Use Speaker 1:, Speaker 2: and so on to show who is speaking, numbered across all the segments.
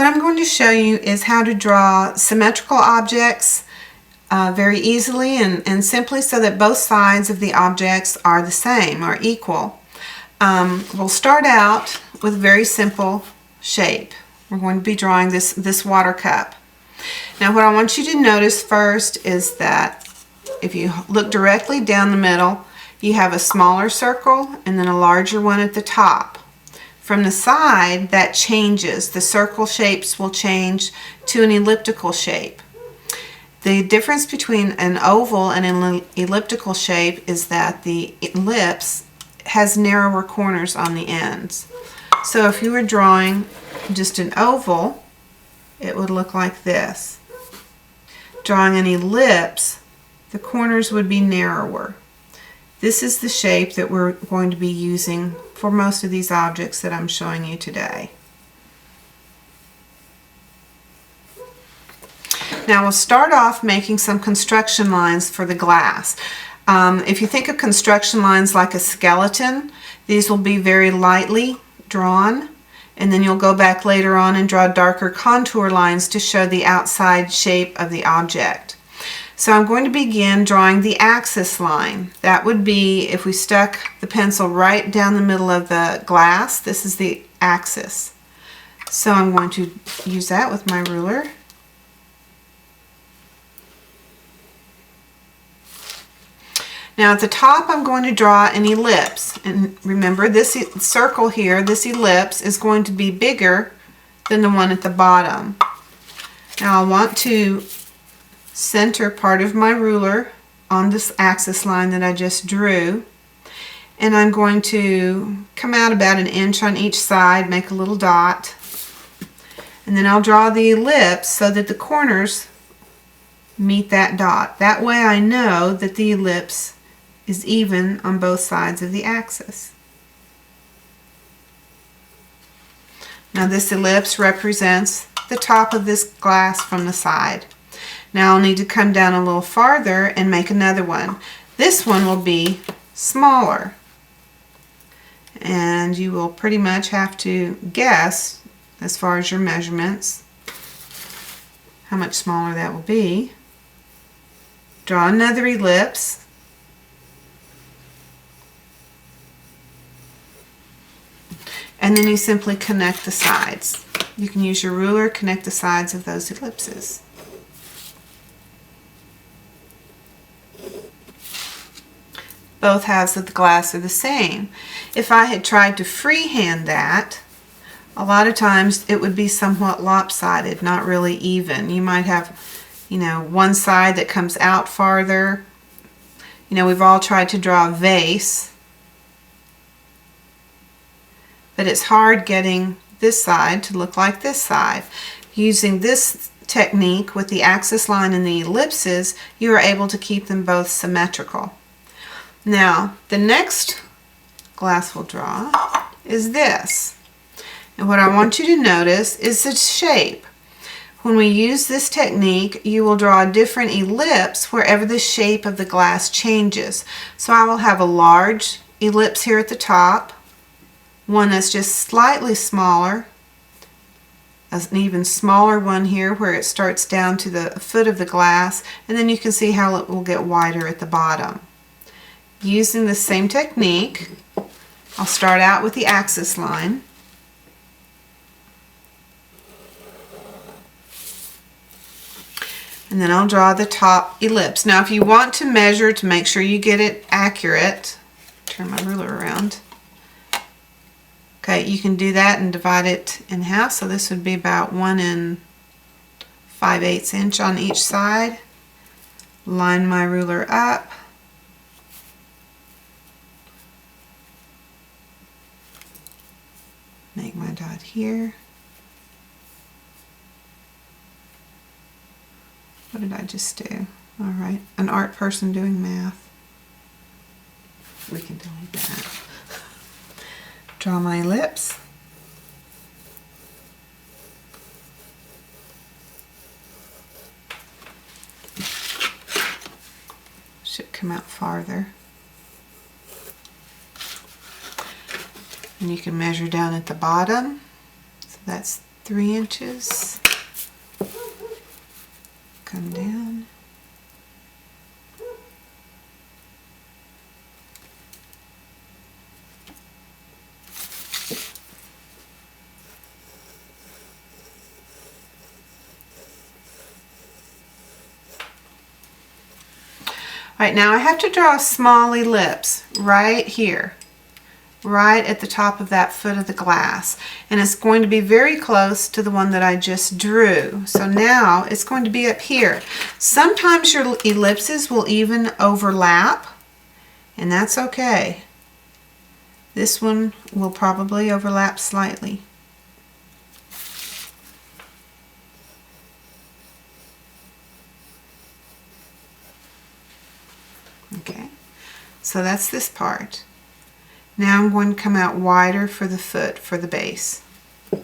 Speaker 1: What I'm going to show you is how to draw symmetrical objects very easily and simply so that both sides of the objects are the same, are equal. We'll start out with a very simple shape. We're going to be drawing this water cup. Now what I want you to notice first is that if you look directly down the middle, you have a smaller circle and then a larger one at the top. From the side, that changes. The circle shapes will change to an elliptical shape. The difference between an oval and an elliptical shape is that the ellipse has narrower corners on the ends. So if you were drawing just an oval, it would look like this. Drawing an ellipse, the corners would be narrower. This is the shape that we're going to be using for most of these objects that I'm showing you today. Now we'll start off making some construction lines for the glass. If you think of construction lines like a skeleton, these will be very lightly drawn, and then you'll go back later on and draw darker contour lines to show the outside shape of the object. So I'm going to begin drawing the axis line. That would be if we stuck the pencil right down the middle of the glass. This is the axis. So I'm going to use that with my ruler. Now at the top I'm going to draw an ellipse, and remember this circle here, this ellipse is going to be bigger than the one at the bottom. Now I want to center part of my ruler on this axis line that I just drew, and I'm going to come out about an inch on each side, make a little dot, and then I'll draw the ellipse so that the corners meet that dot. That way I know that the ellipse is even on both sides of the axis. Now this ellipse represents the top of this glass from the side. Now I'll need to come down a little farther and make another one. This one will be smaller, and you will pretty much have to guess as far as your measurements how much smaller that will be. Draw another ellipse. And then you simply connect the sides. You can use your ruler, connect the sides of those ellipses. Both halves of the glass are the same. If I had tried to freehand that, a lot of times it would be somewhat lopsided, not really even. You might have, one side that comes out farther. We've all tried to draw a vase, but it's hard getting this side to look like this side. Using this technique with the axis line and the ellipses, you are able to keep them both symmetrical. Now, the next glass we'll draw is this. And what I want you to notice is the shape. When we use this technique, you will draw a different ellipse wherever the shape of the glass changes. So I will have a large ellipse here at the top, one that's just slightly smaller, an even smaller one here where it starts down to the foot of the glass, and then you can see how it will get wider at the bottom. Using the same technique, I'll start out with the axis line. And then I'll draw the top ellipse. Now if you want to measure to make sure you get it accurate, turn my ruler around. Okay, you can do that and divide it in half. So this would be about 1 5/8 inch on each side. Line my ruler up. Make my dot here. What did I just do? All right, an art person doing math. We can delete that. Draw my ellipse. Should come out farther. And you can measure down at the bottom. So that's 3 inches. Come down. All right, now I have to draw a small ellipse right here, right at the top of that foot of the glass. And it's going to be very close to the one that I just drew. So now it's going to be up here. Sometimes your ellipses will even overlap, and that's okay. This one will probably overlap slightly. Okay, so that's this part. Now I'm going to come out wider for the foot, for the base. Okay.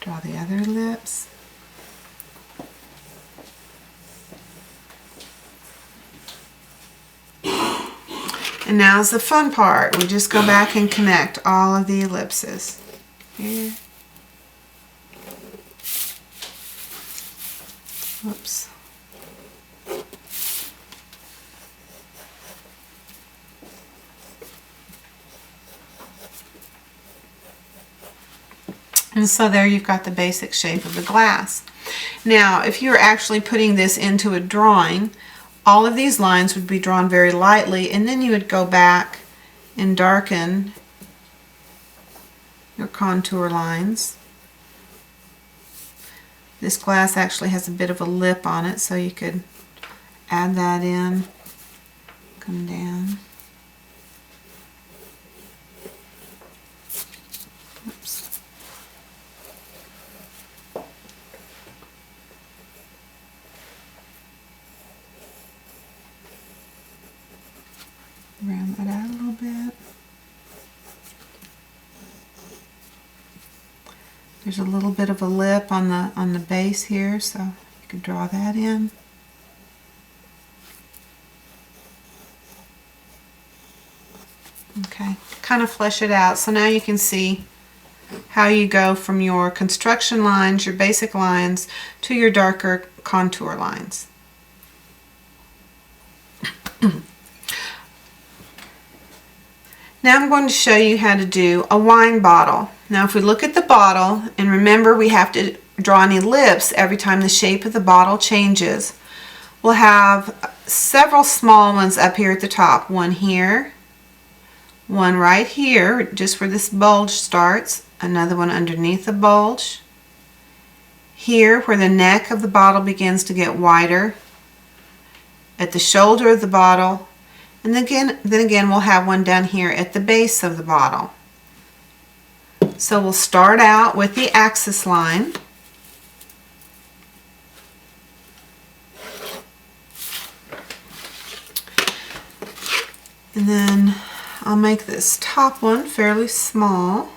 Speaker 1: Draw the other ellipse. And now's the fun part. We just go back and connect all of the ellipses. Here. Whoops. And so there you've got the basic shape of the glass. Now, if you're actually putting this into a drawing, all of these lines would be drawn very lightly, and then you would go back and darken your contour lines. This glass actually has a bit of a lip on it, so you could add that in, come down. Oops. Round that out a little bit. There's a little bit of a lip on the base here, so you could draw that in. Okay, kind of flesh it out. So now you can see how you go from your construction lines, your basic lines, to your darker contour lines. Now I'm going to show you how to do a wine bottle. Now if we look at the bottle, and remember we have to draw an ellipse every time the shape of the bottle changes, we'll have several small ones up here at the top. One here, one right here, just where this bulge starts, another one underneath the bulge, here where the neck of the bottle begins to get wider, at the shoulder of the bottle, and then again we'll have one down here at the base of the bottle. So we'll start out with the axis line. And then I'll make this top one fairly small.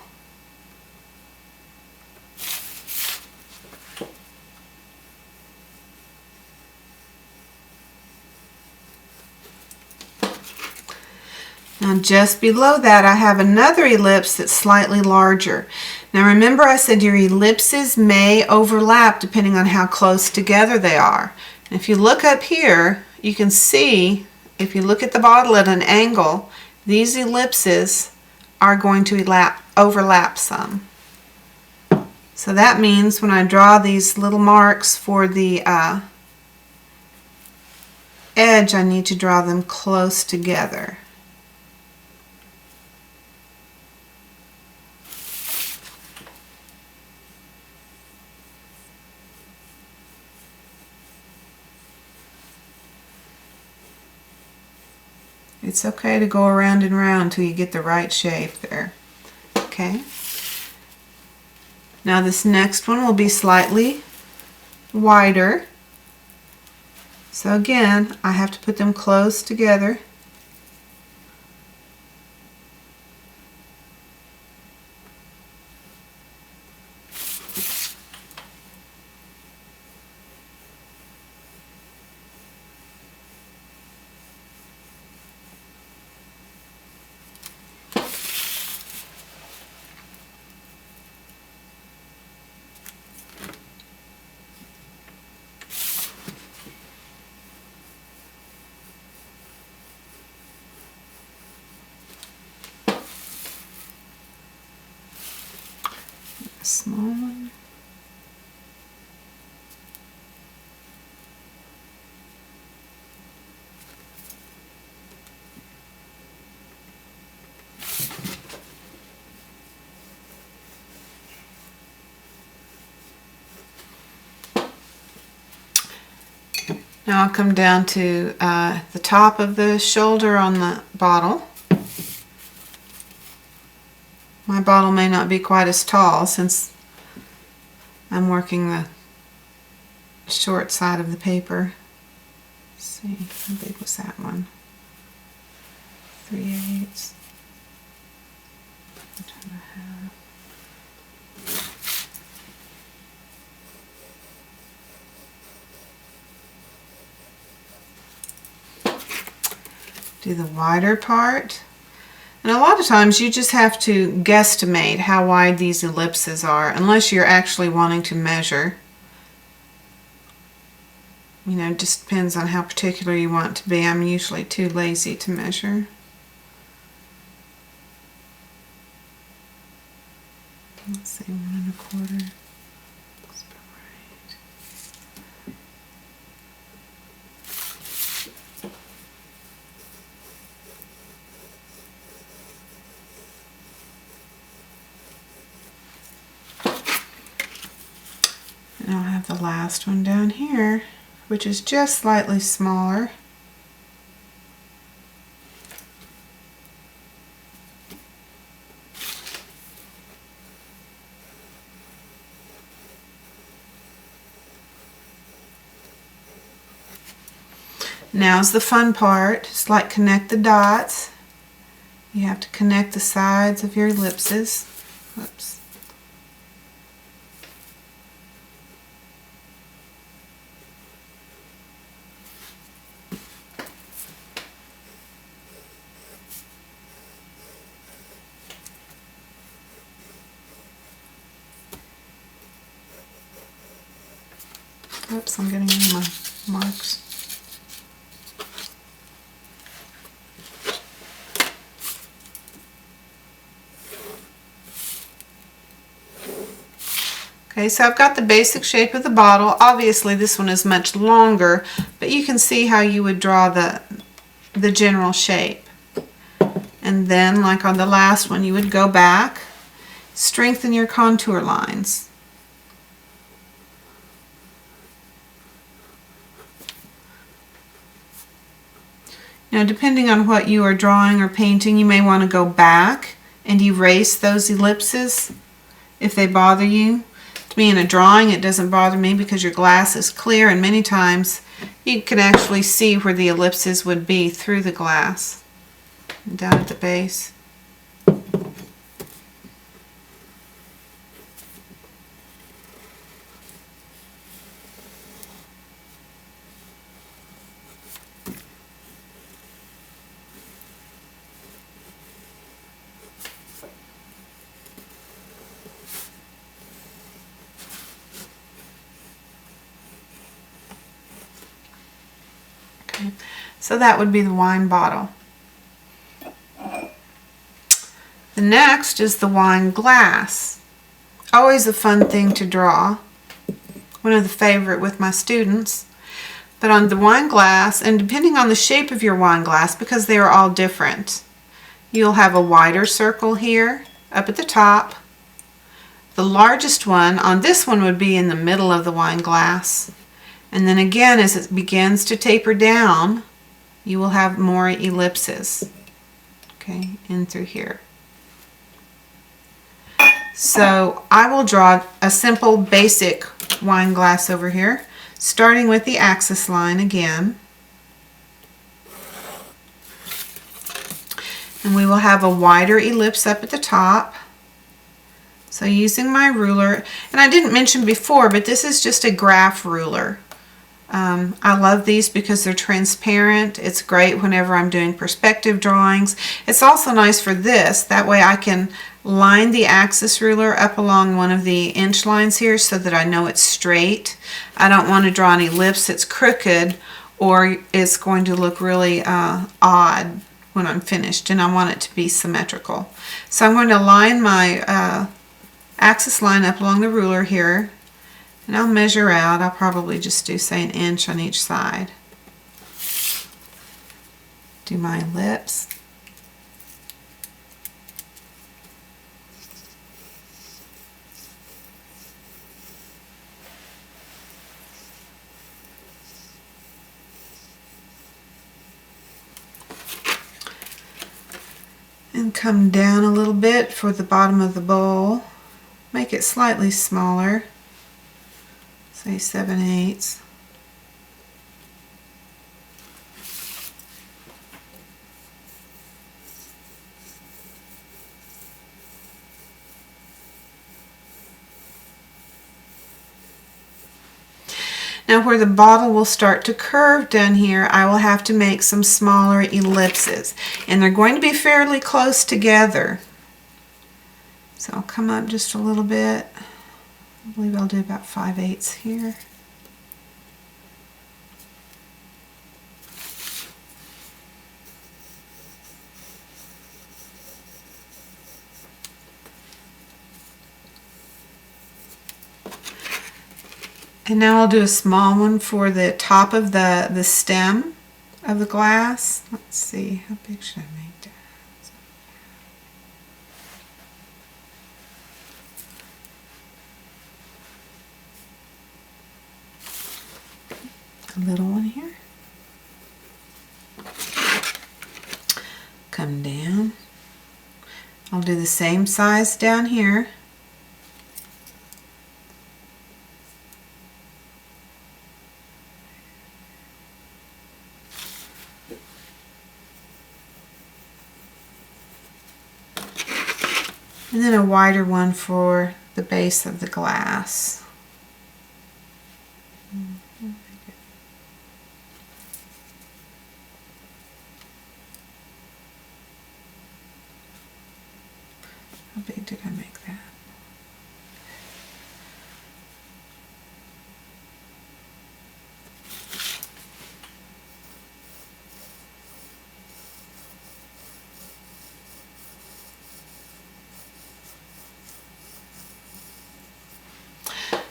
Speaker 1: Now just below that I have another ellipse that's slightly larger. Now remember I said your ellipses may overlap depending on how close together they are. And if you look up here, you can see, if you look at the bottle at an angle, these ellipses are going to overlap some. So that means when I draw these little marks for the edge, I need to draw them close together. It's okay to go around and around until you get the right shape there. Okay. Now this next one will be slightly wider. So again, I have to put them close together. small one. Now I'll come down to the top of the shoulder on the bottle. My bottle may not be quite as tall since I'm working the short side of the paper. Let's see, how big was that one? 3/8. Do the wider part. And a lot of times you just have to guesstimate how wide these ellipses are, unless you're actually wanting to measure. You know, it just depends on how particular you want to be. I'm usually too lazy to measure. Let's see, 1 1/4. Looks about right. And I'll have the last one down here, which is just slightly smaller. Now's the fun part. It's like connect the dots. You have to connect the sides of your ellipses. Whoops. Oops, I'm getting in my marks. Okay, so I've got the basic shape of the bottle. Obviously this one is much longer, but you can see how you would draw the general shape. And then, like on the last one, you would go back, strengthen your contour lines. Now, depending on what you are drawing or painting, you may want to go back and erase those ellipses if they bother you. To me, in a drawing, it doesn't bother me because your glass is clear, and many times you can actually see where the ellipses would be through the glass. And down at the base. So that would be the wine bottle. The next is the wine glass. Always a fun thing to draw. One of the favorite with my students. But on the wine glass, and depending on the shape of your wine glass, because they are all different, you'll have a wider circle here up at the top. The largest one on this one would be in the middle of the wine glass. And then again, as it begins to taper down, you will have more ellipses, okay, in through here. So I will draw a simple basic wine glass over here, starting with the axis line again. And we will have a wider ellipse up at the top. So using my ruler, and I didn't mention before, but this is just a graph ruler. I love these because they're transparent. It's great whenever I'm doing perspective drawings. It's also nice for this. That way I can line the axis ruler up along one of the inch lines here so that I know it's straight. I don't want to draw an ellipse that's crooked or it's going to look really odd when I'm finished, and I want it to be symmetrical. So I'm going to line my axis line up along the ruler here, and I'll measure out. I'll probably just do, say, 1 inch on each side. Do my ellipse. And come down a little bit for the bottom of the bowl. Make it slightly smaller, say 7/8. Now where the bottle will start to curve down here, I will have to make some smaller ellipses. And they're going to be fairly close together. So I'll come up just a little bit. I believe I'll do about 5/8 here. And now I'll do a small one for the top of the stem of the glass. Let's see, how big should I make that? A little one here. Come down. I'll do the same size down here. And then a wider one for the base of the glass. How big did I make that?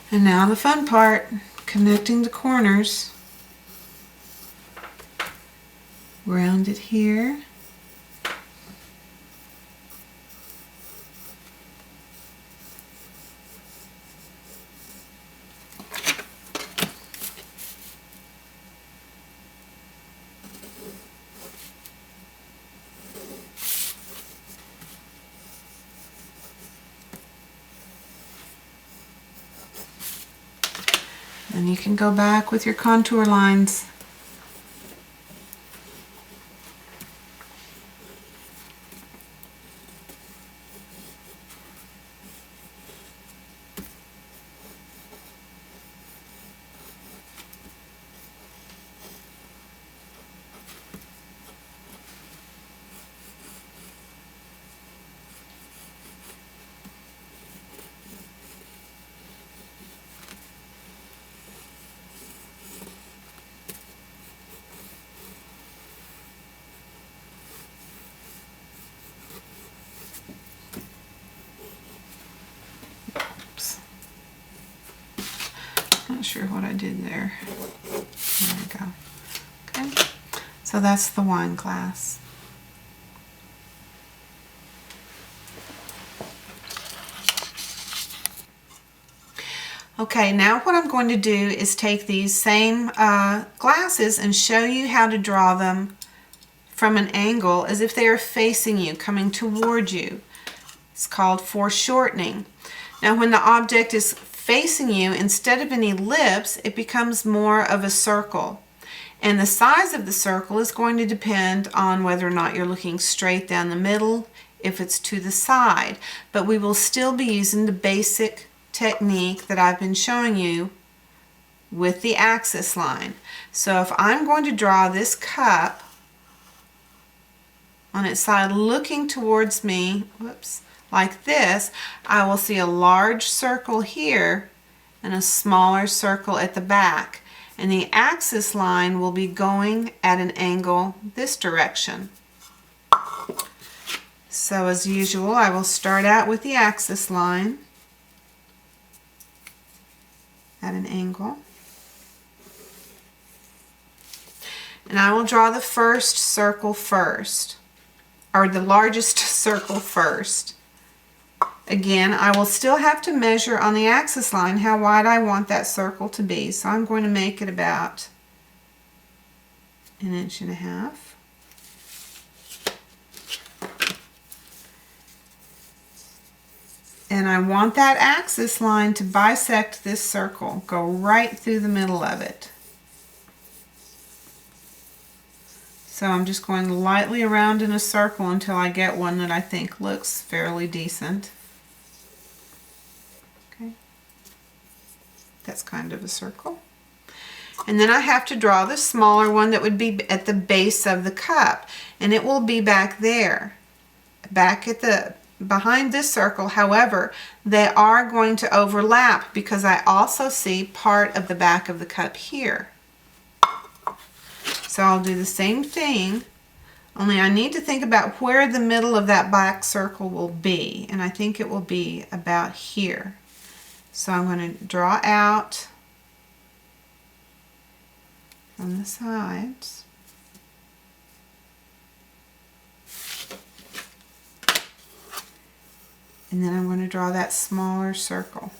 Speaker 1: And now the fun part, connecting the corners. Round it here. And you can go back with your contour lines. Not sure what I did there. There we go. Okay, so that's the wine glass. Okay, now what I'm going to do is take these same glasses and show you how to draw them from an angle as if they are facing you, coming toward you. It's called foreshortening. Now when the object is facing you, instead of an ellipse, it becomes more of a circle. And the size of the circle is going to depend on whether or not you're looking straight down the middle, if it's to the side. But we will still be using the basic technique that I've been showing you with the axis line. So if I'm going to draw this cup on its side looking towards me, whoops, like this, I will see a large circle here and a smaller circle at the back. And the axis line will be going at an angle this direction. So as usual, I will start out with the axis line. at an angle. And I will draw the first circle first, or the largest circle first. Again, I will still have to measure on the axis line how wide I want that circle to be. So I'm going to make it about 1.5 inches. And I want that axis line to bisect this circle, go right through the middle of it. So I'm just going lightly around in a circle until I get one that I think looks fairly decent. Okay, that's kind of a circle. And then I have to draw the smaller one that would be at the base of the cup, and it will be back there, back at the behind this circle. However, they are going to overlap because I also see part of the back of the cup here. So I'll do the same thing, only I need to think about where the middle of that back circle will be, and I think it will be about here. So I'm going to draw out from the sides. And then I'm going to draw that smaller circle.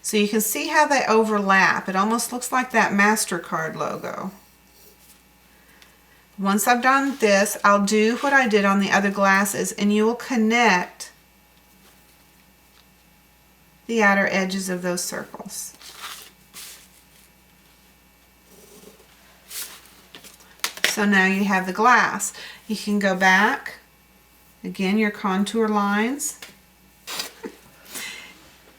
Speaker 1: So you can see how they overlap. It almost looks like that MasterCard logo. Once I've done this, I'll do what I did on the other glasses, and you will connect the outer edges of those circles. So now you have the glass. You can go back, again, your contour lines,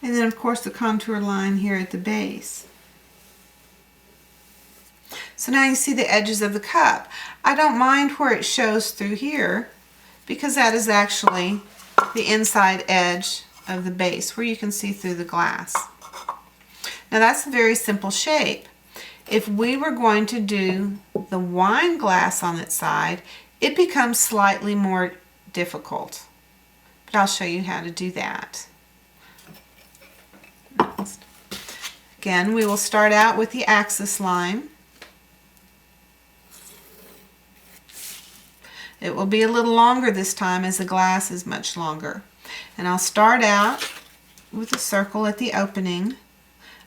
Speaker 1: and then of course the contour line here at the base. So now you see the edges of the cup. I don't mind where it shows through here because that is actually the inside edge of the base where you can see through the glass. Now that's a very simple shape. If we were going to do the wine glass on its side, it becomes slightly more difficult. But I'll show you how to do that. Again, we will start out with the axis line. It will be a little longer this time as the glass is much longer. And I'll start out with a circle at the opening.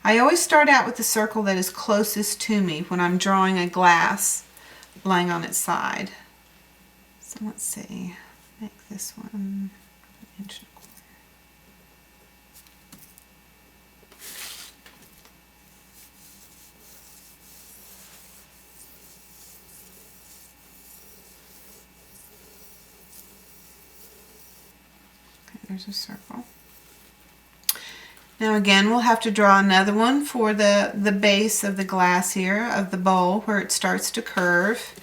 Speaker 1: I always start out with the circle that is closest to me when I'm drawing a glass laying on its side. So let's see, make this one 1.25 inches. There's a circle. Now again, we'll have to draw another one for the base of the glass here, of the bowl, where it starts to curve.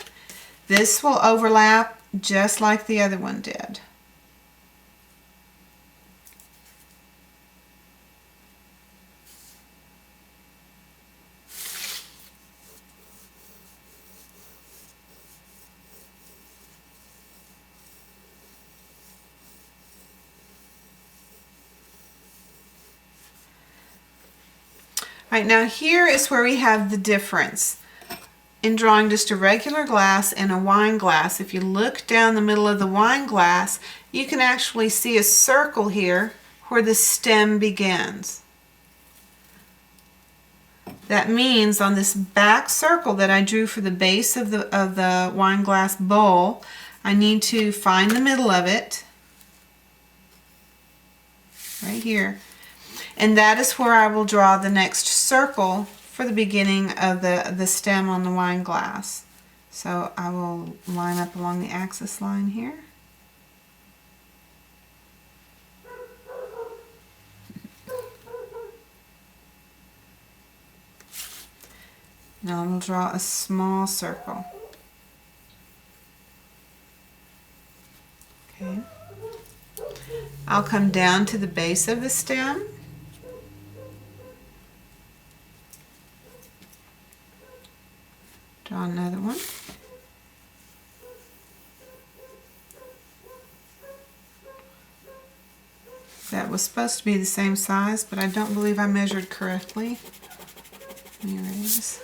Speaker 1: This will overlap just like the other one did. Right, now here is where we have the difference in drawing just a regular glass and a wine glass. If you look down the middle of the wine glass, you can actually see a circle here where the stem begins. That means on this back circle that I drew for the base of the wine glass bowl, I need to find the middle of it, right here. And that is where I will draw the next circle for the beginning of the stem on the wine glass. So I will line up along the axis line here. Now I will draw a small circle. Okay. I'll come down to the base of the stem. Draw another one. that was supposed to be the same size, but I don't believe I measured correctly. Here it is.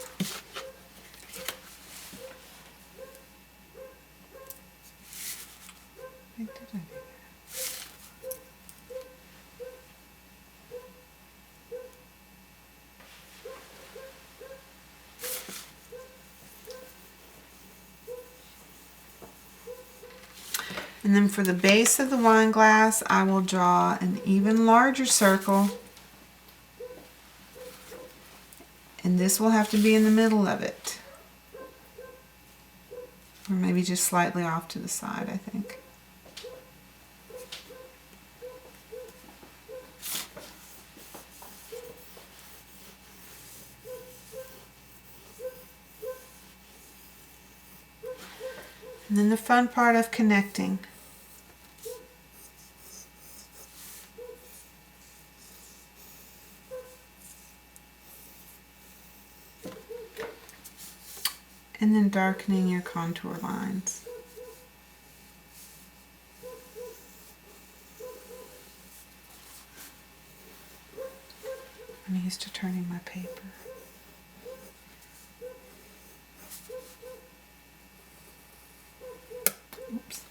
Speaker 1: And then for the base of the wine glass, I will draw an even larger circle. And this will have to be in the middle of it. Or maybe just slightly off to the side, I think. And then the fun part of connecting. And then darkening your contour lines. I'm used to turning my paper. Oops.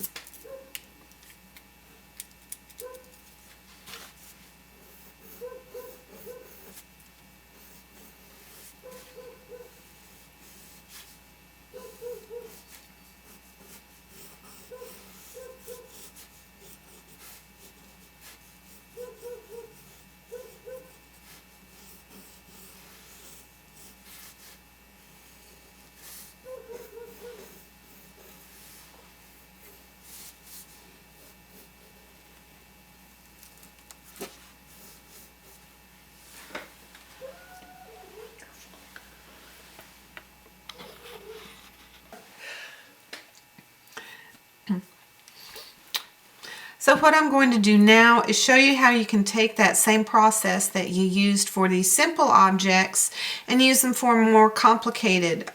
Speaker 1: So what I'm going to do now is show you how you can take that same process that you used for these simple objects and use them for a more complicated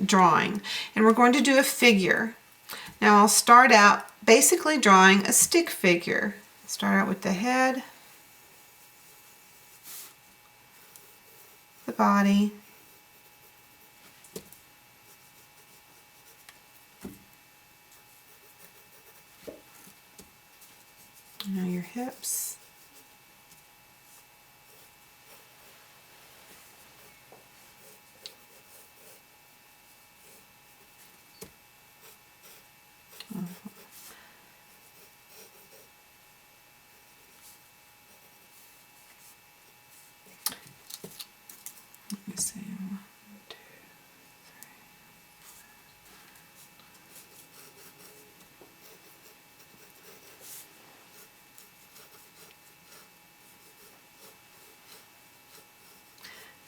Speaker 1: drawing. And we're going to do a figure. Now I'll start out basically drawing a stick figure. Start out with the head, the body, now your hips, let me see, 1, 2, 3.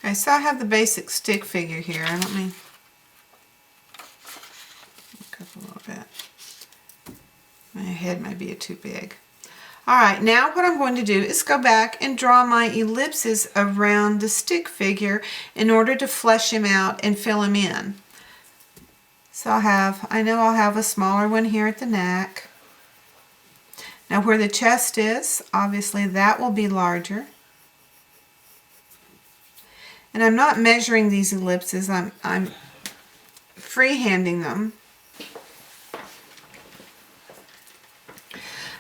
Speaker 1: Okay, so I have the basic stick figure here. Let me look up a little bit. My head may be too big. Alright, now what I'm going to do is go back and draw my ellipses around the stick figure in order to flesh him out and fill him in. So I know I'll have a smaller one here at the neck. Now where the chest is, obviously that will be larger. And I'm not measuring these ellipses, I'm freehanding them.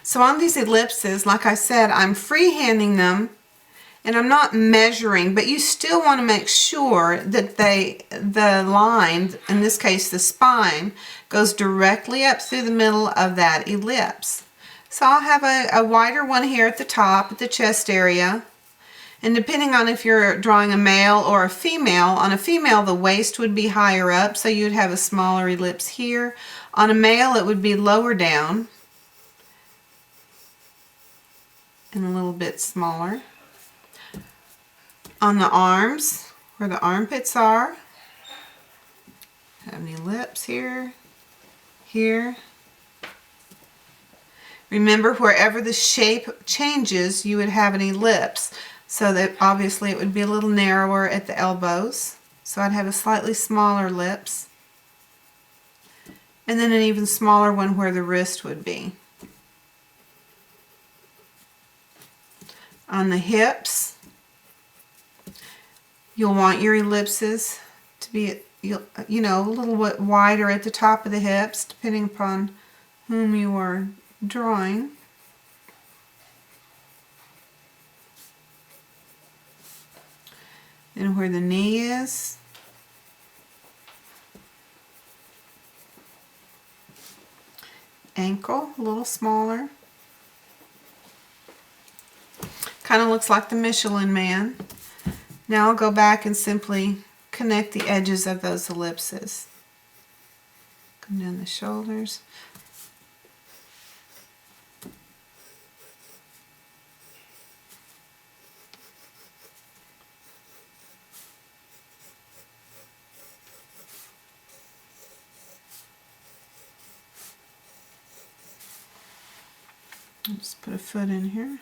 Speaker 1: So on these ellipses, like I said, I'm freehanding them and I'm not measuring, but you still want to make sure that the line, in this case the spine, goes directly up through the middle of that ellipse. So I'll have a wider one here at the top, at the chest area. And depending on if you're drawing a male or a female, on a female the waist would be higher up, so you'd have a smaller ellipse here. On a male it would be lower down and a little bit smaller. On the arms, where the armpits are, have an ellipse here, here. Remember, wherever the shape changes, you would have an ellipse. So that obviously it would be a little narrower at the elbows. So I'd have a slightly smaller ellipse. And then an even smaller one where the wrist would be. On the hips, you'll want your ellipses to be, you know, a little bit wider at the top of the hips, depending upon whom you are drawing. And where the knee is, ankle, a little smaller. Kind of looks like the Michelin Man. Now I'll go back and simply connect the edges of those ellipses. Come down the shoulders. Let's put a foot in here.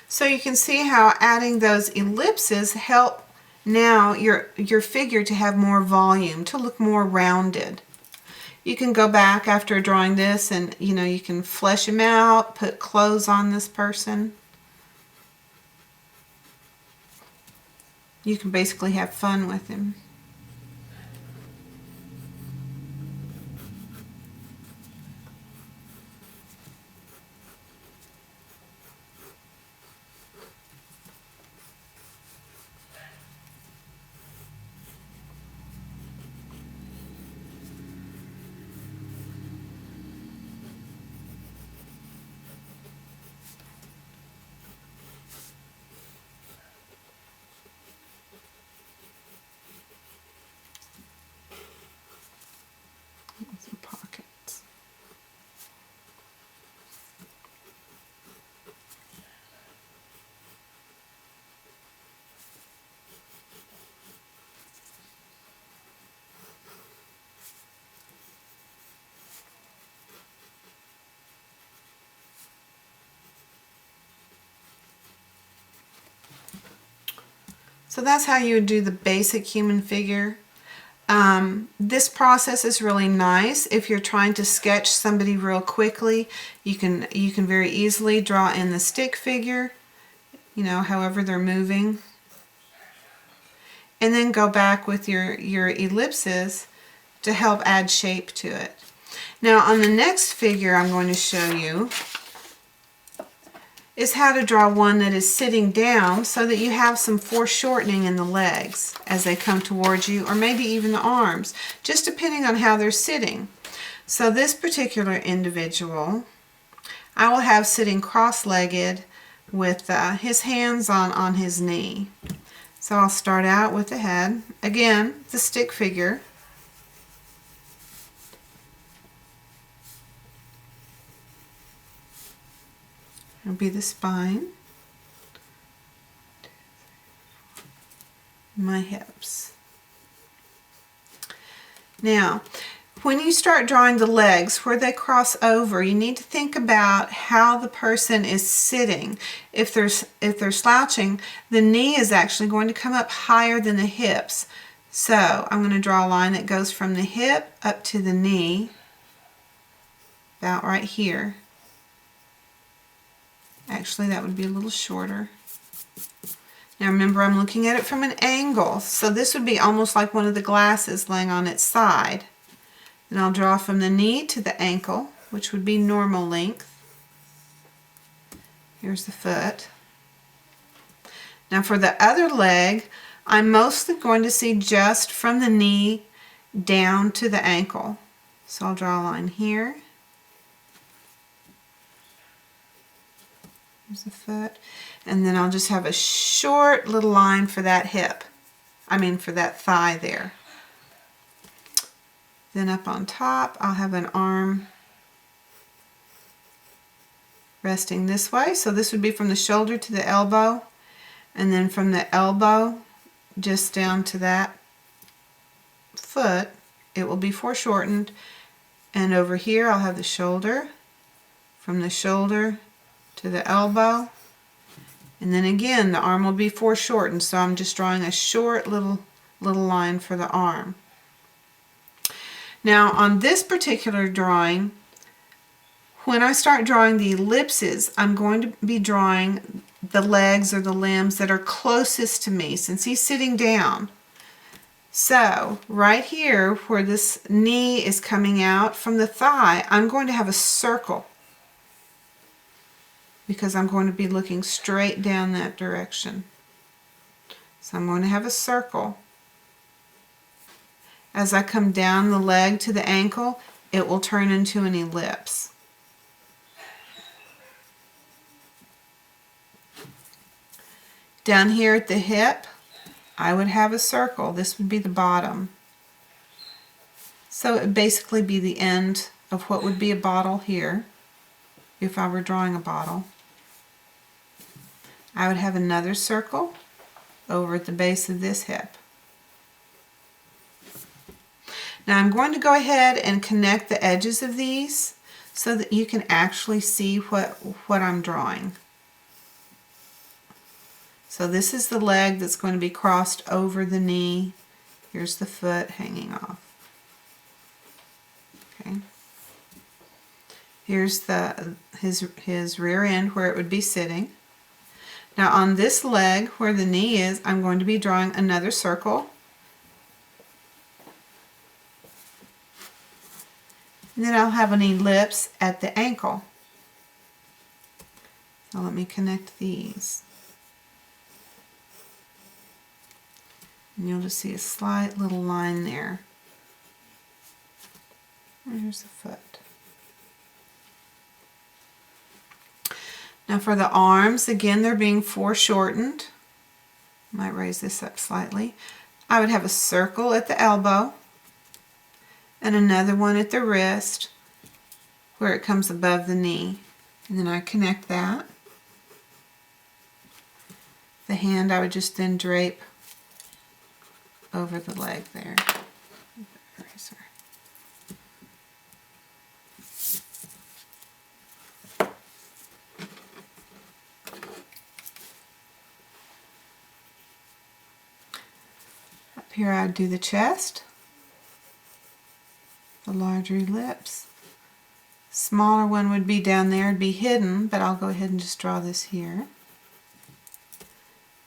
Speaker 1: So you can see how adding those ellipses help now your figure to have more volume, to look more rounded. You can go back after drawing this and, you know, you can flesh him out, put clothes on this person. You can basically have fun with him. Some pockets. So that's how you would do the basic human figure. This process is really nice if you're trying to sketch somebody real quickly. You can very easily draw in the stick figure, you know, however they're moving, and then go back with your ellipses to help add shape to it. Now on the next figure I'm going to show you is how to draw one that is sitting down so that you have some foreshortening in the legs as they come towards you, or maybe even the arms, just depending on how they're sitting. So this particular individual, I will have sitting cross-legged with his hands on his knee. So I'll start out with the head. Again, the stick figure. It'll be the spine, my hips. Now, when you start drawing the legs where they cross over, you need to think about how the person is sitting. If they're slouching, the knee is actually going to come up higher than the hips. So I'm going to draw a line that goes from the hip up to the knee, about right here. Actually, that would be a little shorter. Now remember, I'm looking at it from an angle, so this would be almost like one of the glasses laying on its side. Then I'll draw from the knee to the ankle, which would be normal length. Here's the foot. Now for the other leg, I'm mostly going to see just from the knee down to the ankle. So I'll draw a line here. Here's the foot. And then I'll just have a short little line for that hip. For that thigh there. Then up on top, I'll have an arm resting this way. So this would be from the shoulder to the elbow, and then from the elbow just down to that foot, it will be foreshortened. And over here I'll have the shoulder, from the shoulder to the elbow, and then again the arm will be foreshortened, so I'm just drawing a short little line for the arm. Now on this particular drawing, when I start drawing the ellipses, I'm going to be drawing the legs or the limbs that are closest to me, since he's sitting down. So right here where this knee is coming out from the thigh, I'm going to have a circle, because I'm going to be looking straight down that direction. So I'm going to have a circle. As I come down the leg to the ankle, it will turn into an ellipse. Down here at the hip, I would have a circle. This would be the bottom. So it would basically be the end of what would be a bottle here, if I were drawing a bottle. I would have another circle over at the base of this hip. Now I'm going to go ahead and connect the edges of these so that you can actually see what I'm drawing. So this is the leg that's going to be crossed over the knee. Here's the foot hanging off. Okay. Here's his rear end where it would be sitting. Now on this leg where the knee is, I'm going to be drawing another circle. And then I'll have an ellipse at the ankle. So let me connect these. And you'll just see a slight little line there. And here's the foot. Now for the arms, again they're being foreshortened. Might raise this up slightly. I would have a circle at the elbow and another one at the wrist where it comes above the knee. And then I connect that. The hand I would just then drape over the leg there. Eraser. Up here I'd do the chest, the larger ellipse. Smaller one would be down there, it'd be hidden, but I'll go ahead and just draw this here.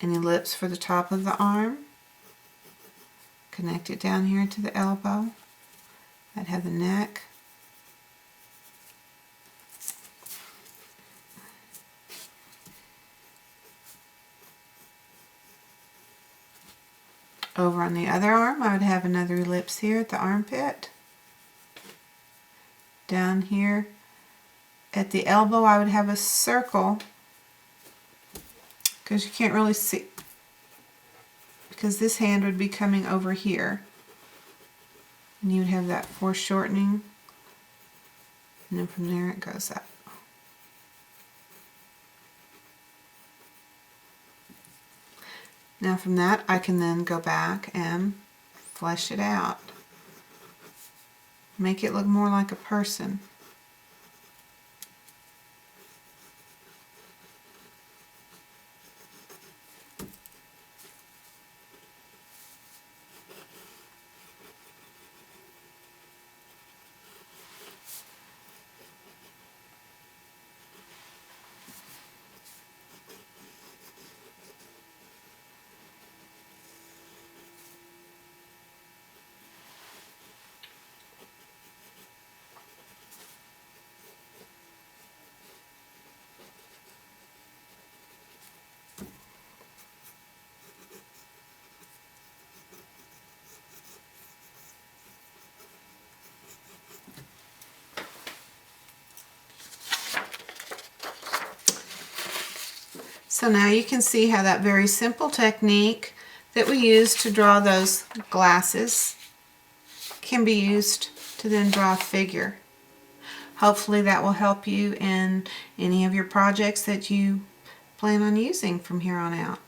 Speaker 1: An ellipse for the top of the arm. Connect it down here to the elbow. I'd have the neck. Over on the other arm, I would have another ellipse here at the armpit. Down here at the elbow, I would have a circle, because you can't really see, because this hand would be coming over here. And you would have that foreshortening, and then from there it goes up. Now from that I can then go back and flesh it out. Make it look more like a person. So now you can see how that very simple technique that we use to draw those glasses can be used to then draw a figure. hopefully that will help you in any of your projects that you plan on using from here on out.